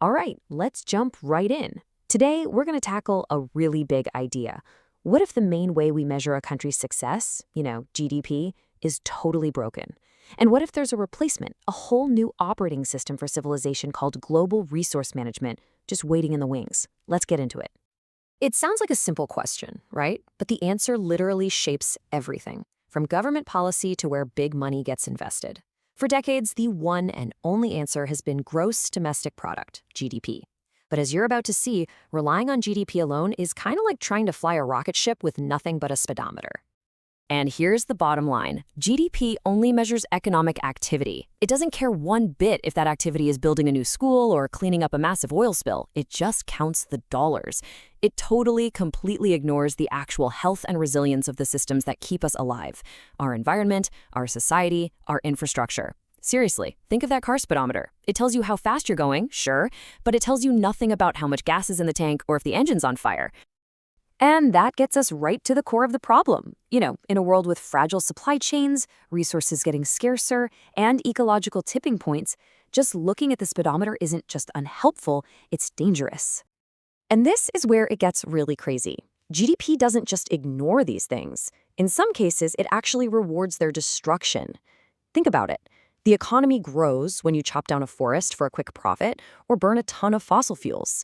All right, let's jump right in. Today, we're going to tackle a really big idea. What if the main way we measure a country's success, GDP, is totally broken? And what if there's a replacement, a whole new operating system for civilization called global resource management, just waiting in the wings? Let's get into it. It sounds like a simple question, right? But the answer literally shapes everything, from government policy to where big money gets invested. For decades, the one and only answer has been gross domestic product, GDP. But as you're about to see, relying on GDP alone is kind of like trying to fly a rocket ship with nothing but a speedometer. And here's the bottom line. GDP only measures economic activity. It doesn't care one bit if that activity is building a new school or cleaning up a massive oil spill. It just counts the dollars. It totally, completely ignores the actual health and resilience of the systems that keep us alive. Our environment, our society, our infrastructure. Seriously, think of that car speedometer. It tells you how fast you're going, sure, but it tells you nothing about how much gas is in the tank or if the engine's on fire. And that gets us right to the core of the problem. In a world with fragile supply chains, resources getting scarcer, and ecological tipping points, just looking at the speedometer isn't just unhelpful, it's dangerous. And this is where it gets really crazy. GDP doesn't just ignore these things. In some cases, it actually rewards their destruction. Think about it. The economy grows when you chop down a forest for a quick profit or burn a ton of fossil fuels.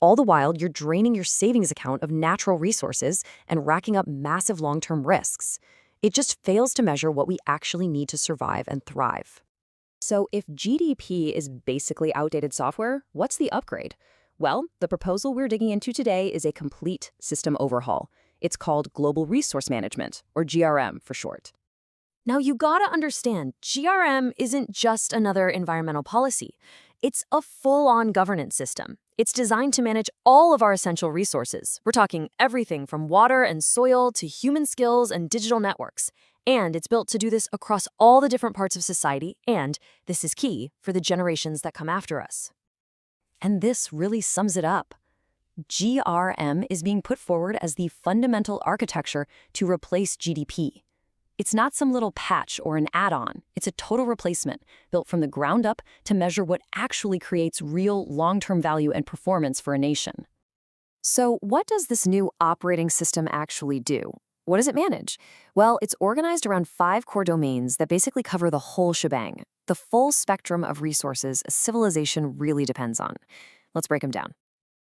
All the while, you're draining your savings account of natural resources and racking up massive long-term risks. It just fails to measure what we actually need to survive and thrive. So if GDP is basically outdated software, what's the upgrade? Well, the proposal we're digging into today is a complete system overhaul. It's called Global Resource Management, or GRM for short. Now, you gotta understand, GRM isn't just another environmental policy. It's a full-on governance system. It's designed to manage all of our essential resources. We're talking everything from water and soil to human skills and digital networks. And it's built to do this across all the different parts of society, and this is key for the generations that come after us. And this really sums it up. GRM is being put forward as the fundamental architecture to replace GDP. It's not some little patch or an add-on. It's a total replacement, built from the ground up to measure what actually creates real long-term value and performance for a nation. So what does this new operating system actually do? What does it manage? Well, it's organized around 5 core domains that basically cover the whole shebang, the full spectrum of resources a civilization really depends on. Let's break them down.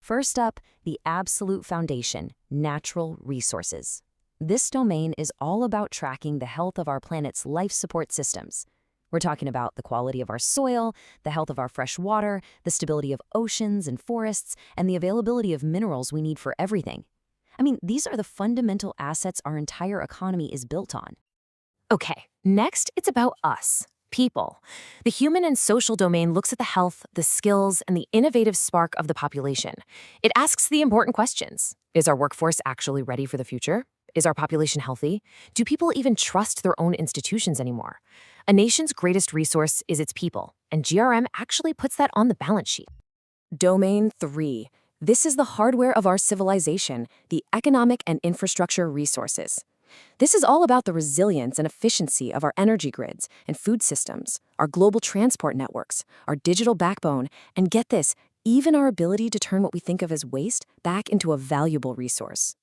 First up, the absolute foundation, natural resources. This domain is all about tracking the health of our planet's life support systems. We're talking about the quality of our soil, the health of our fresh water, the stability of oceans and forests, and the availability of minerals we need for everything. These are the fundamental assets our entire economy is built on. Okay, next, it's about us, people. The human and social domain looks at the health, the skills, and the innovative spark of the population. It asks the important questions. Is our workforce actually ready for the future? Is our population healthy? Do people even trust their own institutions anymore? A nation's greatest resource is its people, and GRM actually puts that on the balance sheet. Domain 3. This is the hardware of our civilization, the economic and infrastructure resources. This is all about the resilience and efficiency of our energy grids and food systems, our global transport networks, our digital backbone, and get this, even our ability to turn what we think of as waste back into a valuable resource.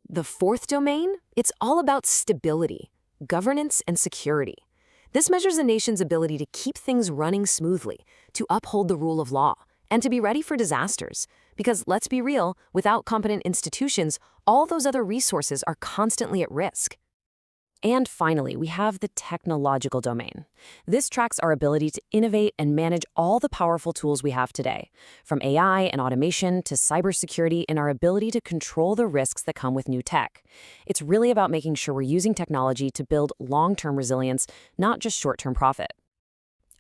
The fourth domain, it's all about stability, governance, and security. This measures a nation's ability to keep things running smoothly, to uphold the rule of law, and to be ready for disasters. Because let's be real, without competent institutions, all those other resources are constantly at risk. And finally, we have the technological domain. This tracks our ability to innovate and manage all the powerful tools we have today, from AI and automation to cybersecurity and our ability to control the risks that come with new tech. It's really about making sure we're using technology to build long-term resilience, not just short-term profit.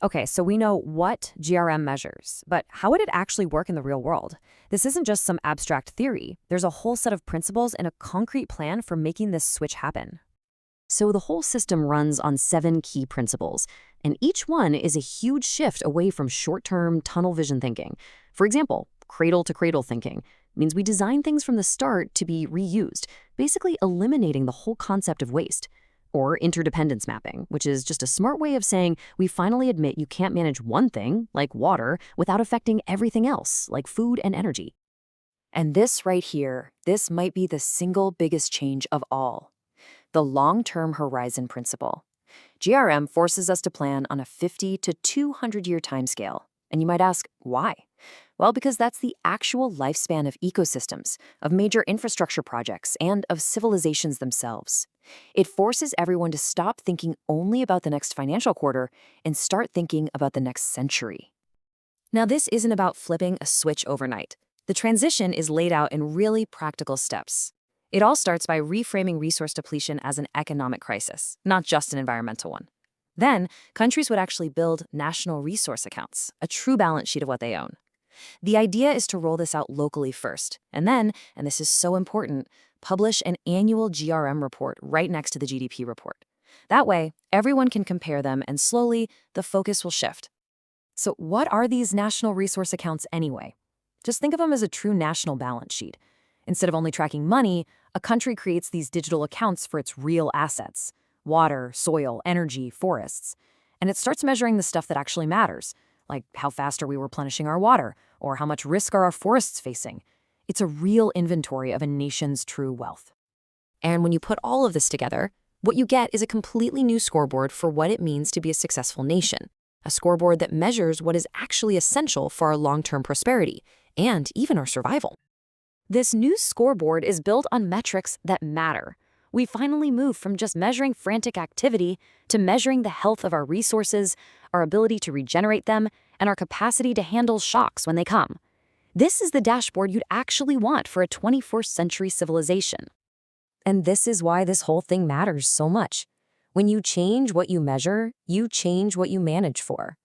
Okay, so we know what GRM measures, but how would it actually work in the real world? This isn't just some abstract theory. There's a whole set of principles and a concrete plan for making this switch happen. So the whole system runs on 7 key principles, and each one is a huge shift away from short-term tunnel vision thinking. For example, cradle-to-cradle thinking means we design things from the start to be reused, basically eliminating the whole concept of waste. Or interdependence mapping, which is just a smart way of saying we finally admit you can't manage one thing, like water, without affecting everything else, like food and energy. And this right here, this might be the single biggest change of all. The long-term horizon principle. GRM forces us to plan on a 50 to 200-year timescale. And you might ask, why? Well, because that's the actual lifespan of ecosystems, of major infrastructure projects, and of civilizations themselves. It forces everyone to stop thinking only about the next financial quarter and start thinking about the next century. Now, this isn't about flipping a switch overnight. The transition is laid out in really practical steps. It all starts by reframing resource depletion as an economic crisis, not just an environmental one. Then, countries would actually build national resource accounts, a true balance sheet of what they own. The idea is to roll this out locally first, and then, and this is so important, publish an annual GRM report right next to the GDP report. That way, everyone can compare them, and slowly, the focus will shift. So what are these national resource accounts anyway? Just think of them as a true national balance sheet. Instead of only tracking money, a country creates these digital accounts for its real assets: water, soil, energy, forests. And it starts measuring the stuff that actually matters, like how fast are we replenishing our water, or how much risk are our forests facing. It's a real inventory of a nation's true wealth. And when you put all of this together, what you get is a completely new scoreboard for what it means to be a successful nation. A scoreboard that measures what is actually essential for our long-term prosperity, and even our survival. This new scoreboard is built on metrics that matter. We finally move from just measuring frantic activity to measuring the health of our resources, our ability to regenerate them, and our capacity to handle shocks when they come. This is the dashboard you'd actually want for a 21st century civilization. And this is why this whole thing matters so much. When you change what you measure, you change what you manage for.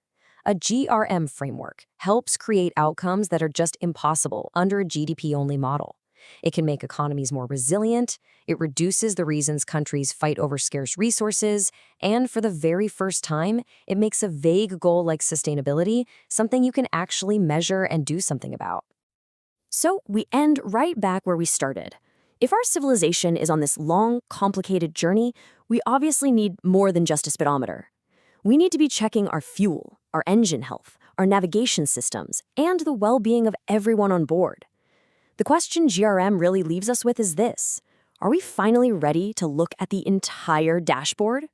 A GRM framework helps create outcomes that are just impossible under a GDP-only model. It can make economies more resilient, it reduces the reasons countries fight over scarce resources, and for the very first time, it makes a vague goal like sustainability something you can actually measure and do something about. So we end right back where we started. If our civilization is on this long, complicated journey, we obviously need more than just a speedometer. We need to be checking our fuel, our engine health, our navigation systems, and the well-being of everyone on board. The question GRM really leaves us with is this: are we finally ready to look at the entire dashboard?